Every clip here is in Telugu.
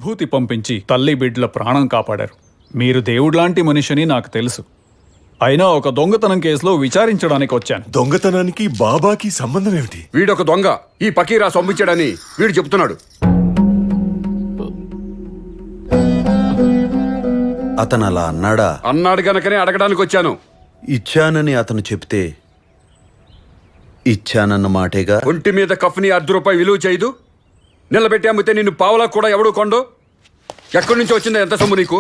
భూతి పంపించి తల్లి బిడ్డల ప్రాణం కాపాడారు. మీరు దేవుడ్లాంటి మనిషిని నాకు తెలుసు. అయినా ఒక దొంగతనం కేసులో విచారించడానికి వచ్చాను. దొంగతనానికి బాబాకి సంబంధం ఏమిటి? వీడొక దొంగ, ఈ పకీరా సొమ్మిచ్చాడని వీడు చెప్తున్నాడు. అతను అలా అన్నాడా? అన్నాడు గనకనే అడగడానికి వచ్చాను. ఇచ్చానని అతను చెప్తే ఇచ్చానన్న మాటేగా. ఒంటి మీద కఫ్ని ₹1 విలువ చేయదు. నిలబెట్టి అమ్మితే నిన్ను పావలా కూడా ఎవడు కొండు. ఎక్కడి నుంచి వచ్చిందా ఎంత సొమ్ము నీకు?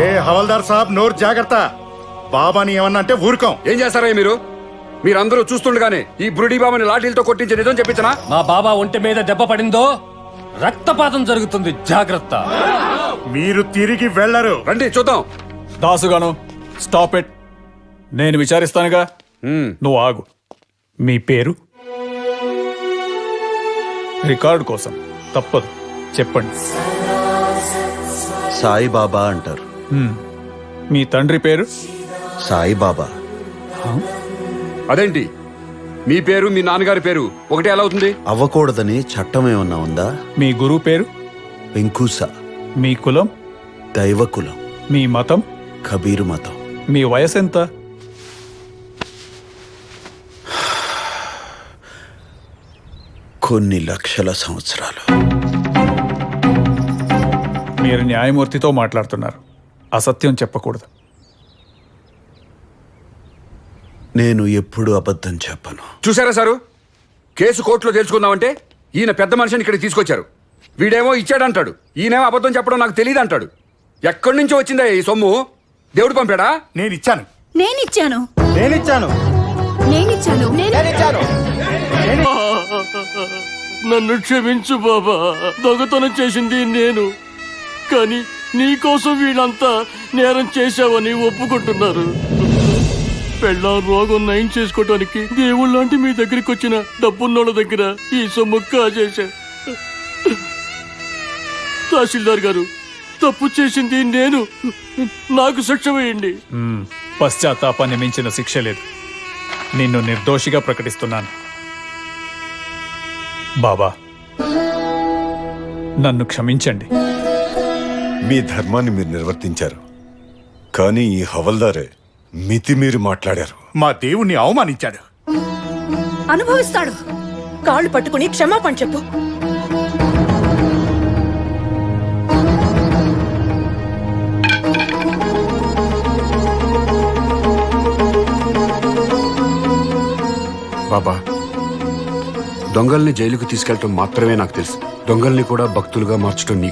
ఏ హవల్దార్ సాబ్, నోరు జాగ్రత్త. బాబాని ఏమన్నా అంటే ఊరుకోం. ఏం చేస్తారా మీరందరూ చూస్తుండగానే ఈ బ్రుడీ బాబాని లాఠీలతో కొట్టించి నిజం చెప్పించనా? మా బాబా ఒంటి మీద దెబ్బ పడిందో రక్తపాతం జరుగుతుంది, జాగ్రత్త. మీరు తిరిగి వెళ్ళరు. రండి చూద్దాం. దాసుగాను, స్టాప్ ఇట్. నేను విచారిస్తానుగా, నువ్వు ఆగు. మీ పేరు? రికార్డు కోసం తప్పదు, చెప్పండి. సాయిబాబా అంటారు. మీ తండ్రి పేరు? సాయిబాబా. అదేంటి మీ పేరు మీ నాన్నగారి పేరు ఒకటే ఎలా అవుతుంది? అవ్వకూడదని చట్టం ఏమన్నా ఉందా? మీ గురువు పేరు? వెంకూస. మీ కులం? దైవకులం. మీ మతం? కబీరు మతం. మీ వయసు ఎంత? కొన్ని లక్షల సంవత్సరాలు. మీరు న్యాయమూర్తితో మాట్లాడుతున్నారు. అసత్యం చెప్పకూడదు. నేను ఎప్పుడు అబద్ధం చెప్పను. చూసారా సారు, కేసు కోర్టులో తెలుసుకుందామంటే ఈయన పెద్ద మనిషిని ఇక్కడికి తీసుకొచ్చారు. వీడేమో ఇచ్చాడంటాడు, ఈయనేమో అబద్ధం చెప్పడం నాకు తెలియదు అంటాడు. ఎక్కడి నుంచో వచ్చిందా ఈ సొమ్ము? దేవుడు పంపాడా? నేనిచ్చాను. నేనిచ్చాను. నేనిచ్చాను. నేనిచ్చాను. నేనిచ్చాను. నన్ను క్షమించు బాబా, దొంగతనం చేసింది నేను. కానీ నీకోసం వీళ్ళంతా నేరం చేశావని ఒప్పుకుంటున్నారు. పెళ్ళ రోగం నయం చేసుకోవటానికి దేవుళ్ళంటి మీ దగ్గరికి వచ్చిన డబ్బున్నోళ్ళ దగ్గర ఈ సొమ్ము కాజేశా. తహసీల్దార్ గారు, తప్పు చేసింది నేను, నాకు శిక్ష వేయండి. పశ్చాత్తాపాన్ని మించిన శిక్ష లేదు. నిన్ను నిర్దోషిగా ప్రకటిస్తున్నాను. బాబా, నన్ను క్షమించండి. మీ ధర్మాన్ని మీరు నిర్వర్తించారు, కానీ ఈ హవల్దారే మితిమీరి మాట్లాడారు. మా దేవుణ్ణి అవమానించాడు. అనుభవిస్తాడు. కాళ్ళు పట్టుకుని క్షమాపణ చెప్పు. బాబా, దొంగల్ని జైలుకు తీసుకెళ్ళటం మాత్రమే నాకు తెలుసు. దొంగల్ని కూడా భక్తులుగా మార్చడం నీకు